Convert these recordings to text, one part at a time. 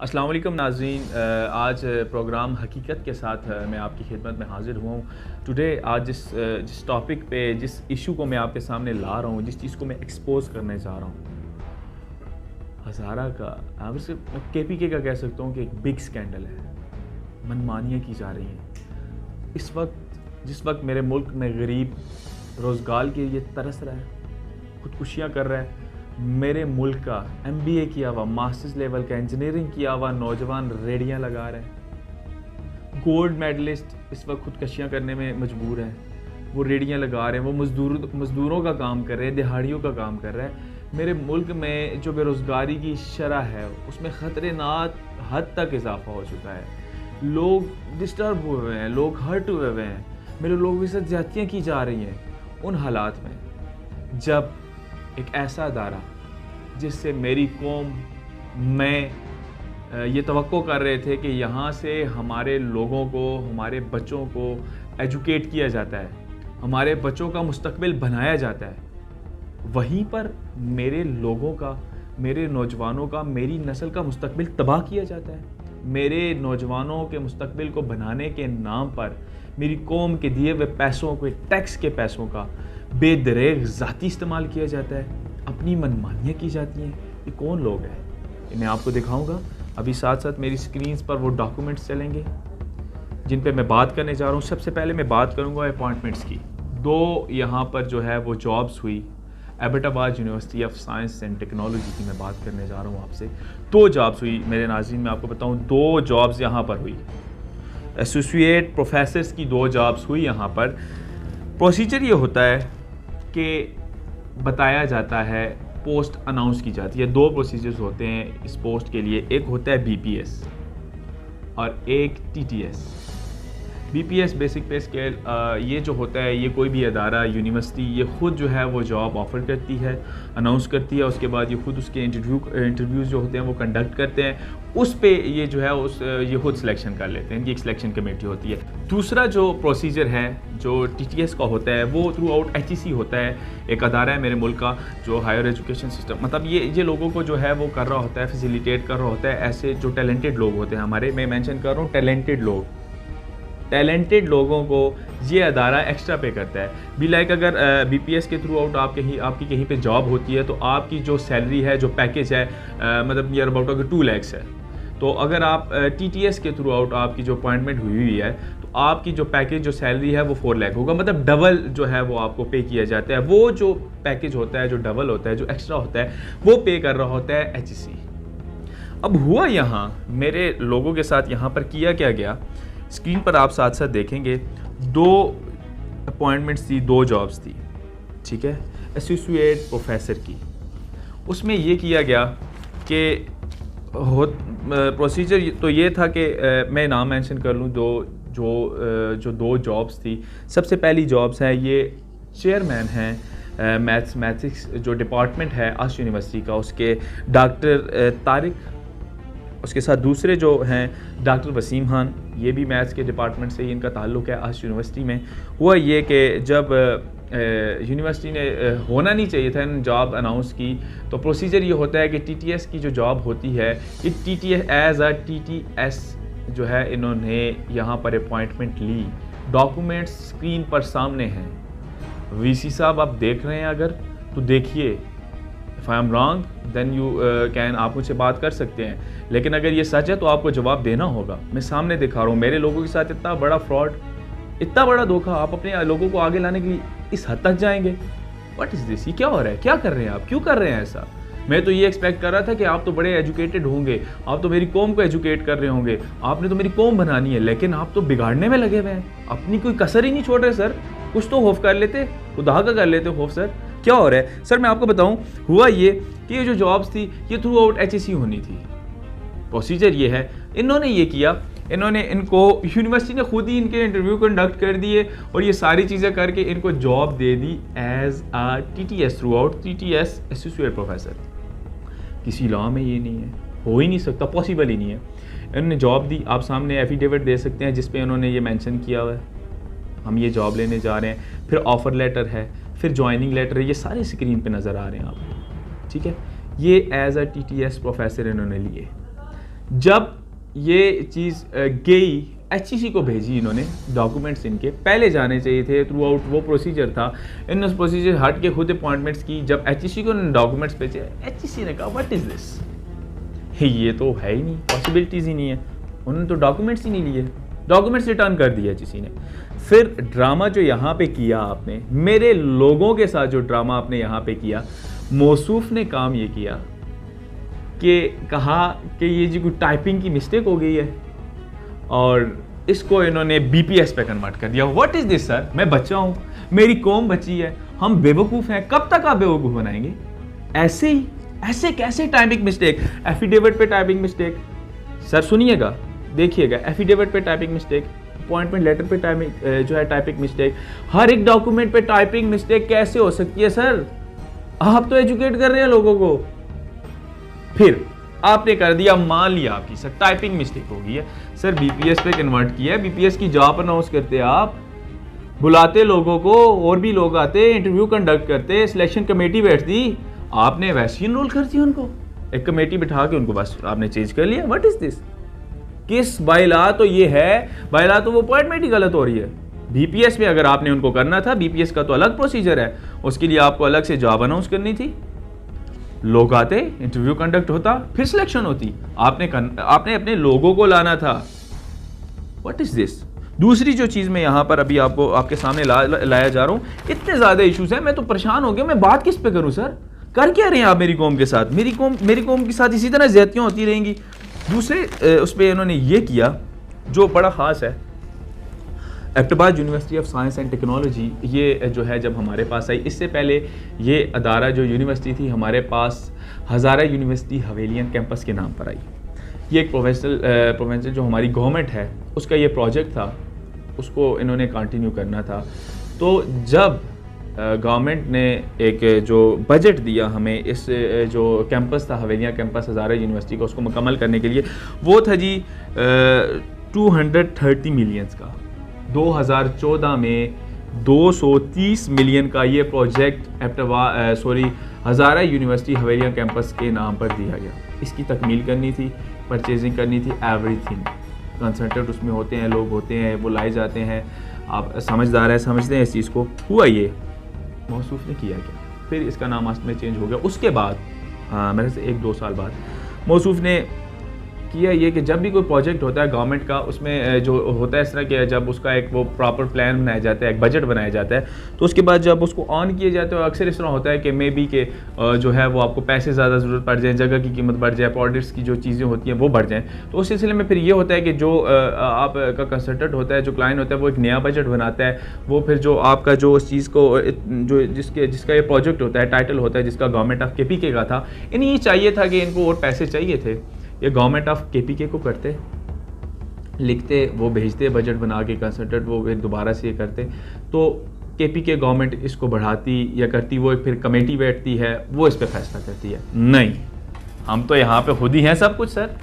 अस्सलाम वालेकुम नाज़रीन, आज प्रोग्राम हकीकत के साथ मैं आपकी खिदमत में हाज़िर हुआ हूँ। टुडे आज जिस टॉपिक पे जिस इशू को मैं आपके सामने ला रहा हूँ, जिस चीज़ को मैं एक्सपोज करने जा रहा हूँ, हज़ारा का आप सिर्फ KPK का कह सकता हूँ कि एक बिग स्कैंडल है। मनमानियाँ की जा रही हैं इस वक्त, जिस वक्त मेरे मुल्क में गरीब रोज़गार के लिए तरस रहा है, खुदकुशियाँ कर रहा है। मेरे मुल्क का MBA किया हुआ, मास्टर्स लेवल का इंजीनियरिंग किया हुआ नौजवान रेडियाँ लगा रहे हैं। गोल्ड मेडलिस्ट इस वक्त खुदकशियाँ करने में मजबूर हैं, वो रेडियाँ लगा रहे हैं, वो मज़दूरों का काम कर रहे हैं, दिहाड़ियों का काम कर रहे हैं। मेरे मुल्क में जो बेरोज़गारी की शरह है उसमें ख़तरनाक हद तक इजाफा हो चुका है। लोग डिस्टर्ब हुए हुए हैं, लोग हर्ट हुए हुए हैं, मेरे लोगों के साथ ज़्यादतियाँ की जा रही हैं। उन हालात में जब एक ऐसा अदारा जिससे मेरी कौम में ये तवक्को कर रहे थे कि यहाँ से हमारे लोगों को, हमारे बच्चों को एजुकेट किया जाता है, हमारे बच्चों का मुस्तकबिल बनाया जाता है, वहीं पर मेरे लोगों का, मेरे नौजवानों का, मेरी नस्ल का मुस्तकबिल तबाह किया जाता है। मेरे नौजवानों के मुस्तकबिल को बनाने के नाम पर मेरी कौम के दिए हुए पैसों को, टैक्स के पैसों का बेदरेग ज़ाती इस्तेमाल किया जाता है, अपनी मनमानियाँ की जाती हैं। ये कौन लोग हैं, ये मैं आपको दिखाऊंगा। अभी साथ साथ मेरी स्क्रीन पर वो डॉक्यूमेंट्स चलेंगे जिन पे मैं बात करने जा रहा हूँ। सबसे पहले मैं बात करूँगा अपॉइंटमेंट्स की। दो यहाँ पर जो है वो जॉब्स हुई, Abbottabad university of science and technology की मैं बात करने जा रहा हूँ आपसे। दो जॉब्स हुई मेरे नाज़रीन, मैं आपको बताऊँ, दो जॉब्स यहाँ पर हुई। एसोसिएट प्रोफेसर्स की दो जॉब्स हुई यहाँ पर। प्रोसीजर ये होता है कि बताया जाता है, पोस्ट अनाउंस की जाती है। दो प्रोसीजर्स होते हैं इस पोस्ट के लिए, एक होता है BPS और एक TTS। BPS बेसिक पे स्केल, ये जो होता है, ये कोई भी अदारा, यूनिवर्सिटी, ये ख़ुद जो है वो जॉब ऑफ़र करती है, अनाउंस करती है, उसके बाद ये ख़ुद उसके इंटरव्यूज़ जो होते हैं वो कंडक्ट करते हैं। उस पे ये जो है ये खुद सिलेक्शन कर लेते हैं, इनकी एक सिलेक्शन कमेटी होती है। दूसरा जो प्रोसीजर है जो TTS का होता है वो थ्रू आउट HEC होता है, एक अदारा है मेरे मुल्क का जो हायर एजुकेशन सिस्टम, मतलब ये लोगों को जो है वो कर रहा होता है, फैसिलिटेट कर रहा होता है। ऐसे जो टैलेंटेड लोग होते हैं हमारे, मैं मेंशन कर रहा हूँ टैलेंटेड लोगों को ये अदारा एक्स्ट्रा पे करता है। बी लाइक अगर BPS के थ्रू आउट आपकी कहीं पे जॉब होती है तो आपकी जो सैलरी है, जो पैकेज है, मतलब नियर अबाउट अगर 2 लाख है, तो अगर आप TTS के थ्रू आउट आपकी जो अपॉइंटमेंट हुई है तो आपकी जो पैकेज, जो सैलरी है वो 4 लाख होगा, मतलब डबल जो है वो आपको पे किया जाता है। वो जो पैकेज होता है, जो डबल होता है, जो एक्स्ट्रा होता है, वो पे कर रहा होता है HEC। अब हुआ यहाँ मेरे लोगों के साथ, यहाँ पर किया क्या गया, स्क्रीन पर आप साथ साथ देखेंगे। दो अपॉइंटमेंट्स थी, दो जॉब्स थी, ठीक है, एसोसिएट प्रोफेसर की। उसमें ये किया गया कि प्रोसीजर तो ये था कि मैं नाम मेंशन कर लूँ, जो दो जॉब्स थी। सबसे पहली जॉब्स है, ये चेयरमैन हैं मैथमेटिक्स जो डिपार्टमेंट है आश यूनिवर्सिटी का, उसके डॉक्टर तारिक, उसके साथ दूसरे जो हैं डॉक्टर वसीम खान, ये भी मैथ्स के डिपार्टमेंट से ही इनका ताल्लुक़ है आश यूनिवर्सिटी में। हुआ ये कि जब यूनिवर्सिटी ने होना नहीं चाहिए था इन जॉब अनाउंस की, तो प्रोसीजर ये होता है कि TTS की जो जॉब होती है, ये TTS एज अ TTS जो है इन्होंने यहाँ पर अपॉइंटमेंट ली। डॉक्यूमेंट्स स्क्रीन पर सामने हैं। VC साहब आप देख रहे हैं अगर तो देखिए, if I am wrong then you can, आप मुझसे बात कर सकते हैं, लेकिन अगर ये सच है तो आपको जवाब देना होगा। मैं सामने दिखा रहा हूँ, मेरे लोगों के साथ इतना बड़ा फ्रॉड, इतना बड़ा धोखा, आप अपने लोगों को आगे लाने के लिए इस हद तक जाएंगे? व्हाट इज़ दिस, ये क्या हो रहा है, क्या कर रहे हैं आप, क्यों कर रहे हैं ऐसा? मैं तो ये एक्सपेक्ट कर रहा था कि आप तो बड़े एजुकेटेड होंगे, आप तो मेरी कौम को एजुकेट कर रहे होंगे, आपने तो मेरी कौम बनानी है, लेकिन आप तो बिगाड़ने में लगे हुए हैं, अपनी कोई कसर ही नहीं छोड़ रहे। सर कुछ तो खौफ कर लेते, खुदा का कर लेते खौफ। सर क्या हो रहा है? सर मैं आपको बताऊं, हुआ ये कि ये जो जॉब्स थी ये थ्रू आउट HEC होनी थी। प्रोसीजर ये है, इन्होंने ये किया, इनको यूनिवर्सिटी ने खुद ही इनके इंटरव्यू कंडक्ट कर दिए और ये सारी चीज़ें करके इनको जॉब दे दी एज आ TTS through out, TTS associate professor. किसी लॉ में ये नहीं है, हो ही नहीं सकता, पॉसिबल ही नहीं है। इन्होंने जॉब दी, आप सामने एफिडेविट दे सकते हैं जिसपे इन्होंने ये मेंशन किया हुआ है, हम ये जॉब लेने जा रहे हैं। फिर ऑफ़र लेटर है, फिर ज्वाइनिंग लेटर है, ये सारे स्क्रीन पे नज़र आ रहे हैं आपको, ठीक है। ये एज अ TTS प्रोफेसर इन्होंने लिए। जब ये चीज़ गई HEC को भेजी इन्होंने, डॉक्यूमेंट्स इनके पहले जाने चाहिए थे, थ्रू आउट वो प्रोसीजर था, इन्होंने उस प्रोसीजर हट के खुद अपॉइंटमेंट्स की। जब HEC को डॉक्यूमेंट्स भेजे, HEC ने कहा व्हाट इज़ दिस, ये तो है ही नहीं, पॉसिबिलिटीज़ ही नहीं है। उन्होंने तो डॉक्यूमेंट्स ही नहीं लिए, डॉक्यूमेंट्स रिटर्न कर दिया HEC ने। फिर ड्रामा जो यहाँ पे किया आपने, मेरे लोगों के साथ जो ड्रामा आपने यहाँ पे किया, मौसूफ ने काम ये किया कि कहा कि ये जी कोई टाइपिंग की मिस्टेक हो गई है और इसको इन्होंने BPS पे कन्वर्ट कर दिया। व्हाट इज़ दिस सर, मैं बच्चा हूँ, मेरी कौम बच्ची है, हम बेवकूफ़ हैं, कब तक आप बेवकूफ़ बनाएंगे? ऐसे ही, ऐसे कैसे टाइपिंग मिस्टेक, एफिडेविट पे टाइपिंग मिस्टेक, सर सुनिएगा, देखिएगा, एफिडेविट पे टाइपिंग मिस्टेक, अपॉइंटमेंट लेटर पे टाइपिंग जो है टाइपिंग मिस्टेक, हर एक डॉक्यूमेंट पे टाइपिंग मिस्टेक कैसे हो सकती है सर? आप तो एजुकेट कर रहे हैं लोगों को। फिर आपने कर दिया, मान लिया आपकी सर टाइपिंग मिस्टेक हो गई है, सर BPS पे कन्वर्ट किया है, BPS की जॉब अनाउंस करते आप, बुलाते लोगों को, और भी लोग आते, इंटरव्यू कंडक्ट करते, सिलेक्शन कमेटी बैठती, आपने वैसे ही इनरोल कर दिया उनको, एक कमेटी बिठा के उनको बस आपने चेंज कर लिया। व्हाट इज दिस, किस बाइला तो ये है, बाइला तो वो अपॉइंटमेंट ही गलत हो रही है। BPS में अगर आपने उनको करना था, BPS का तो अलग प्रोसीजर है, उसके लिए आपको अलग से जॉब अनाउंस करनी थी, लोग आते, इंटरव्यू कंडक्ट होता, फिर सिलेक्शन होती, आपने अपने लोगों को लाना था। What is this. दूसरी जो चीज़ मैं यहाँ पर अभी आपको आपके सामने लाया जा रहा हूँ, इतने ज़्यादा इश्यूज हैं, मैं तो परेशान हो गया, मैं बात किस पे करूँ सर? कर क्या रहे हैं आप मेरी कौम के साथ? मेरी कौम के साथ इसी तरह ज्यादतियाँ होती रहेंगी। दूसरे उस पर इन्होंने ये किया जो बड़ा ख़ास है, Abbottabad university of science and technology, ये जो है जब हमारे पास आई, इससे पहले ये अदारा जो यूनिवर्सिटी थी हमारे पास हज़ारा यूनिवर्सिटी हवेलियन कैंपस के नाम पर आई। ये एक प्रोफेशनल जो हमारी गवर्नमेंट है उसका ये प्रोजेक्ट था, उसको इन्होंने कंटिन्यू करना था। तो जब गवर्नमेंट ने एक जो बजट दिया हमें, इस जो कैंपस था हवेलियाँ कैंपस हज़ारा यूनिवर्सिटी का, उसको मुकम्मल करने के लिए, वो था जी 230 मिलियंस का। 2014 में 230 मिलियन का ये प्रोजेक्ट हज़ारा यूनिवर्सिटी हवेलियाँ कैंपस के नाम पर दिया गया। इसकी तकमील करनी थी, परचेजिंग करनी थी, एवरीथिंग, कंसल्टेंट उसमें होते हैं, लोग होते हैं, वो लाए जाते हैं, आप समझदार है, समझते हैं इस चीज़ को। हुआ ये मौसूफ ने किया क्या, फिर इसका नाम आस्ट में चेंज हो गया। उसके बाद मेरे से 1-2 साल बाद मौसूफ ने किया ये कि जब भी कोई प्रोजेक्ट होता है गवर्नमेंट का, उसमें जो होता है इस तरह के, जब उसका एक वो प्रॉपर प्लान बनाया जाता है, एक बजट बनाया जाता है, तो उसके बाद जब उसको ऑन किए जाते हैं, अक्सर इस तरह होता है कि मे बी के जो है वो आपको पैसे ज़्यादा ज़रूरत पड़ जाए, जगह की कीमत बढ़ जाए, प्रोडक्ट्स की जो चीज़ें होती हैं वो बढ़ जाएँ। तो उस सिलसिले में फिर ये होता है कि जो आपका कंसल्टेंट होता है, जो क्लाइंट होता है, वो एक नया बजट बनाता है, वो फिर जो आपका जो उस चीज़ को जो जिसका ये प्रोजेक्ट होता है, टाइटल होता है जिसका गवर्नमेंट ऑफ KPK का था, इन्हें ये चाहिए था कि इनको और पैसे चाहिए थे, ये गवर्नमेंट ऑफ KPK को करते, लिखते, वो भेजते बजट बना के, कंसल्टेंट वो फिर दोबारा से ये करते, तो KPK गवर्नमेंट इसको बढ़ाती या करती, वो एक फिर कमेटी बैठती है, वो इस पर फैसला करती है। नहीं, हम तो यहाँ पे खुद ही हैं सब कुछ सर।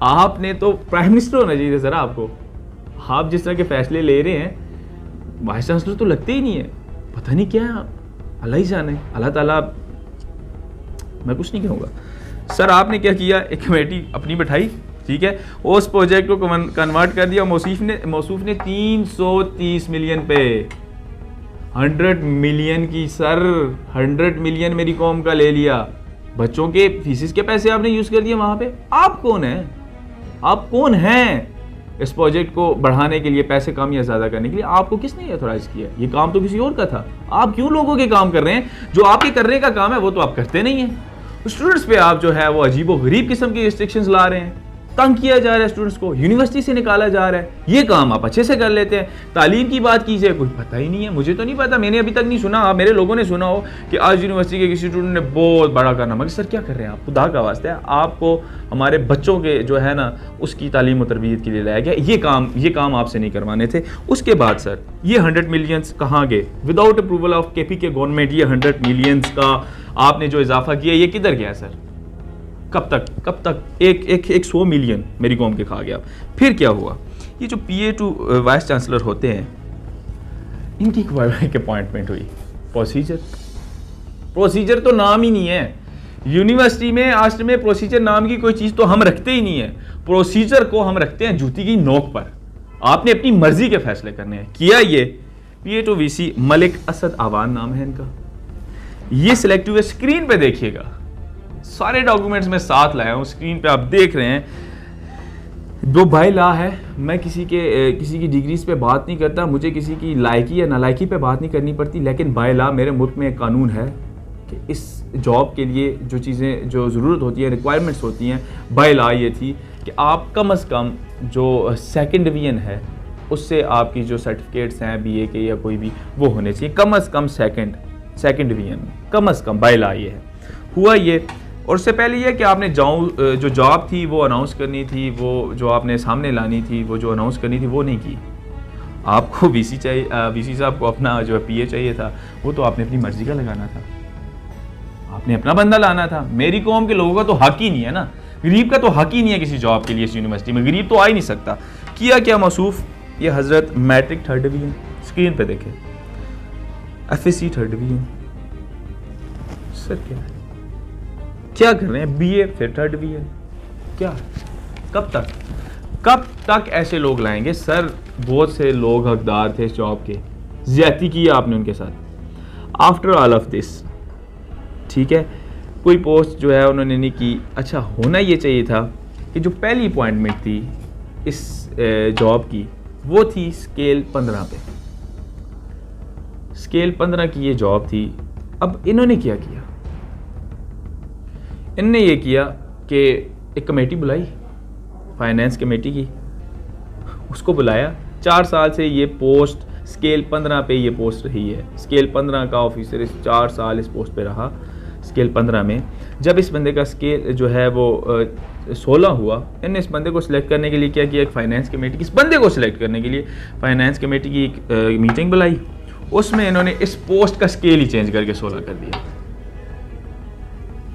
आपने तो प्राइम मिनिस्टर होना चाहिए सर आपको। आप जिस तरह के फैसले ले रहे हैं, वाइस चांसलर तो लगते ही नहीं है, पता नहीं क्या है, अल्लाह ही जाने, अल्लाह ताला, मैं कुछ नहीं कहूँगा सर। आपने क्या किया, एक कमेटी अपनी बैठाई, ठीक है, उस प्रोजेक्ट को कन्वर्ट कर दिया। मौसूफ ने 330 मिलियन पे 100 मिलियन की सर, 100 मिलियन मेरी कौम का ले लिया, बच्चों के फीसिस के पैसे आपने यूज कर दिए वहां पे। आप कौन हैं, आप कौन हैं इस प्रोजेक्ट को बढ़ाने के लिए, पैसे कम या ज्यादा करने के लिए? आपको किसने ऑथराइज किया? ये काम तो किसी और का था। आप क्यों लोगों के काम कर रहे हैं? जो आपके करने का काम है वो तो आप करते नहीं है। स्टूडेंट्स पे आप जो है वो अजीबो गरीब किस्म की रिस्ट्रिक्शंस ला रहे हैं, तंग किया जा रहा है स्टूडेंट्स को, यूनिवर्सिटी से निकाला जा रहा है। ये काम आप अच्छे से कर लेते हैं। तालीम की बात कीजिए, कुछ पता ही नहीं है, मुझे तो नहीं पता, मैंने अभी तक नहीं सुना, आप मेरे लोगों ने सुना हो कि आज यूनिवर्सिटी के किसी स्टूडेंट ने बहुत बड़ा करना। मगर सर क्या कर रहे हैं आप? खुदा का वास्ता है, आपको हमारे बच्चों के जो है ना उसकी तालीम और तरबियत के लिए लाया गया। ये काम आपसे नहीं करवाने थे। उसके बाद सर ये 100 मिलियंस कहाँ गए? Without approval of KPK government ये 100 मिलियंस का आपने जो इजाफा किया, ये किधर गया सर? कब तक? एक 100 मिलियन मेरी कौम के खा गया। फिर क्या हुआ? ये जो PA टू वाइस चांसलर होते हैं, इनकी अपॉइंटमेंट हुई। प्रोसीजर तो नाम ही नहीं है। यूनिवर्सिटी में आज में प्रोसीजर नाम की कोई चीज़ तो हम रखते ही नहीं है। प्रोसीजर को हम रखते हैं जूती की नोक पर। आपने अपनी मर्जी के फैसले करने हैं। किया ये PA to VC Malik Asad आवान नाम है इनका। ये सिलेक्ट हुए, स्क्रीन पे देखिएगा, सारे डॉक्यूमेंट्स में साथ लाया हूँ, स्क्रीन पे आप देख रहे हैं। जो बाय लॉ है, मैं किसी की डिग्रीज पे बात नहीं करता, मुझे किसी की लायकी या नालायकी पे बात नहीं करनी पड़ती, लेकिन बाय लॉ मेरे मुल्क में एक कानून है कि इस जॉब के लिए जो चीज़ें, जो ज़रूरत होती है, रिक्वायरमेंट्स होती हैं, बाय लॉ ये थी कि आप कम से कम जो सेकंड डिवीजन है उससे आपकी जो सर्टिफिकेट्स हैं BA के या कोई भी, वो होने चाहिए कम से कम सेकंड डिवीजन में, कम से कम बाय लॉ ये है। हुआ ये, और उससे पहले ये कि आपने जो जॉब थी वो अनाउंस करनी थी, वो जो आपने सामने लानी थी, वो जो अनाउंस करनी थी वो नहीं की। आपको VC चाहिए, VC साहब को अपना जो PA चाहिए था, वो तो आपने अपनी मर्जी का लगाना था, आपने अपना बंदा लाना था। मेरी कौम के लोगों का तो हक ही नहीं है ना, गरीब का तो हक ही नहीं है किसी जॉब के लिए इस यूनिवर्सिटी में, गरीब तो आ ही नहीं सकता। किया क्या मौसूफ, ये हजरत मैट्रिक 3rd डिवीजन, स्क्रीन पे देखें, FSC 3rd डिवीजन। सर क्या कर रहे हैं, BA फिर 3rd डिवीजन, क्या कब तक ऐसे लोग लाएंगे सर? बहुत से लोग हकदार थे इस जॉब के, ज्यादती की आपने उनके साथ। आफ्टर ऑल ऑफ दिस, ठीक है, कोई पोस्ट जो है उन्होंने नहीं की। अच्छा, होना ये चाहिए था कि जो पहली अपॉइंटमेंट थी इस जॉब की, वो थी स्केल 15 पे, स्केल 15 की ये जॉब थी। अब इन्होंने क्या किया, इनने ये किया कि एक कमेटी बुलाई, फाइनेंस कमेटी की, उसको बुलाया। 4 साल से ये पोस्ट स्केल 15 पे ये पोस्ट रही है, स्केल 15 का ऑफिसर इस 4 साल इस पोस्ट पे रहा। स्केल 15 में जब इस बंदे का स्केल जो है वो 16 हुआ, इन्होंने इस बंदे को सिलेक्ट करने के लिए क्या किया, एक फाइनेंस कमेटी, इस बंदे को सिलेक्ट करने के लिए फाइनेंस कमेटी की एक मीटिंग बुलाई। उसमें इन्होंने इस पोस्ट का स्केल ही चेंज करके 16 कर दिया।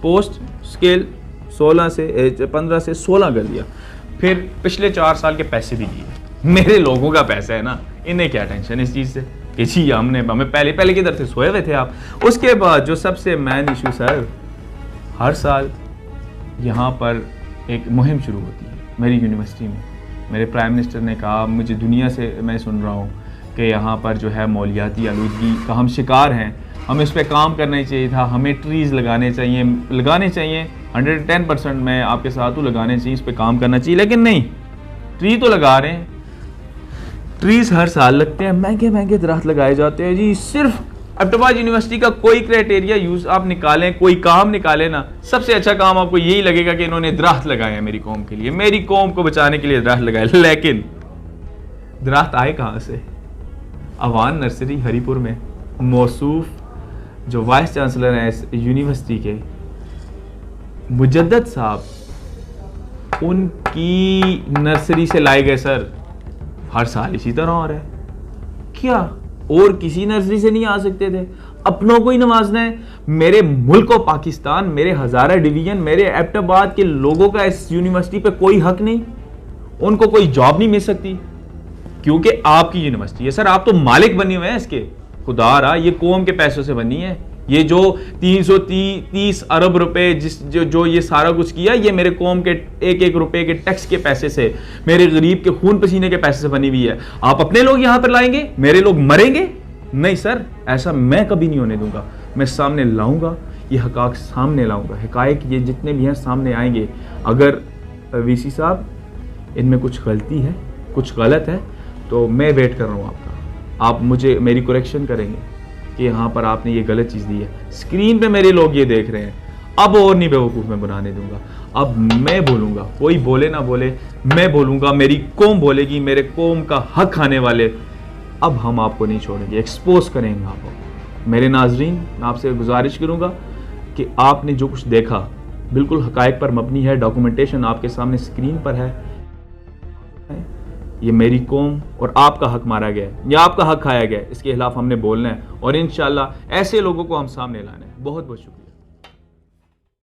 पोस्ट स्केल 15 से 16 कर दिया। फिर पिछले 4 साल के पैसे भी दिए। मेरे लोगों का पैसा है ना, इन्हें क्या टेंशन इस चीज़ से कि जी हमें पहले किधर थे, सोए हुए थे आप। उसके बाद जो सबसे मेन इशू सर, हर साल यहाँ पर एक मुहिम शुरू होती है मेरी यूनिवर्सिटी में। मेरे प्राइम मिनिस्टर ने कहा, मुझे दुनिया से मैं सुन रहा हूँ कि यहाँ पर जो है मौलियाती आलूदगी का हम शिकार हैं, हमें इस पर काम करना चाहिए था, हमें ट्रीज़ लगाने चाहिए 110% मैं आपके साथ हूँ, लगाने चाहिए, इस पर काम करना चाहिए। लेकिन नहीं, ट्री तो लगा रहे हैं, ट्रीज़ हर साल लगते हैं, महंगे दरख्त लगाए जाते हैं जी। सिर्फ एबटाबाद यूनिवर्सिटी का कोई क्राइटेरिया यूज़ आप निकालें, कोई काम निकालें ना, सबसे अच्छा काम आपको यही लगेगा कि इन्होंने दरख्त लगाए हैं मेरी कौम के लिए, मेरी कौम को बचाने के लिए दरख्त लगाए। लेकिन दरख्त आए कहाँ से? अवान नर्सरी हरीपुर में मौसूफ जो वाइस चांसलर हैं इस यूनिवर्सिटी के, मुजद्दद साहब, उनकी नर्सरी से लाए गए सर। हर साल इसी तरह हो रहा है क्या? और किसी नर्सरी से नहीं आ सकते थे? अपनों को ही नवाजना है। मेरे मुल्क और पाकिस्तान, मेरे हज़ारा डिवीजन, मेरे एबटाबाद के लोगों का इस यूनिवर्सिटी पे कोई हक नहीं, उनको कोई जॉब नहीं मिल सकती क्योंकि आपकी यूनिवर्सिटी है। सर आप तो मालिक बने हुए हैं इसके, खुदा रहा, ये कौम के पैसों से बनी है। ये जो 330 अरब रुपए जो ये सारा कुछ किया, ये मेरे कौम के एक रुपए के टैक्स के पैसे से, मेरे गरीब के खून पसीने के पैसे से बनी हुई है। आप अपने लोग यहाँ पर लाएंगे, मेरे लोग मरेंगे? नहीं सर, ऐसा मैं कभी नहीं होने दूंगा। मैं सामने लाऊंगा, ये हकाक सामने लाऊंगा, हकायक ये जितने भी हैं सामने आएंगे। अगर VC साहब इनमें कुछ गलती है, कुछ गलत है, तो मैं वेट कर रहा हूँ आपका। आप मुझे मेरी करेक्शन करेंगे कि यहाँ पर आपने ये गलत चीज़ दी है। स्क्रीन पे मेरे लोग ये देख रहे हैं, अब और नहीं बेवकूफ़ मैं बनाने दूंगा। अब मैं बोलूँगा, कोई बोले ना बोले, मैं बोलूँगा, मेरी कौम बोलेगी, मेरे कौम का हक खाने वाले, अब हम आपको नहीं छोड़ेंगे, एक्सपोज करेंगे आपको। मेरे नाजरीन, मैं आपसे गुजारिश करूँगा कि आपने जो कुछ देखा बिल्कुल हकायक पर मबनी है, डॉक्यूमेंटेशन आपके सामने स्क्रीन पर है। ये मेरी कौम और आपका हक मारा गया है, या आपका हक खाया गया है, इसके खिलाफ हमने बोलना है और इंशाल्लाह ऐसे लोगों को हम सामने लाना है। बहुत बहुत शुक्रिया।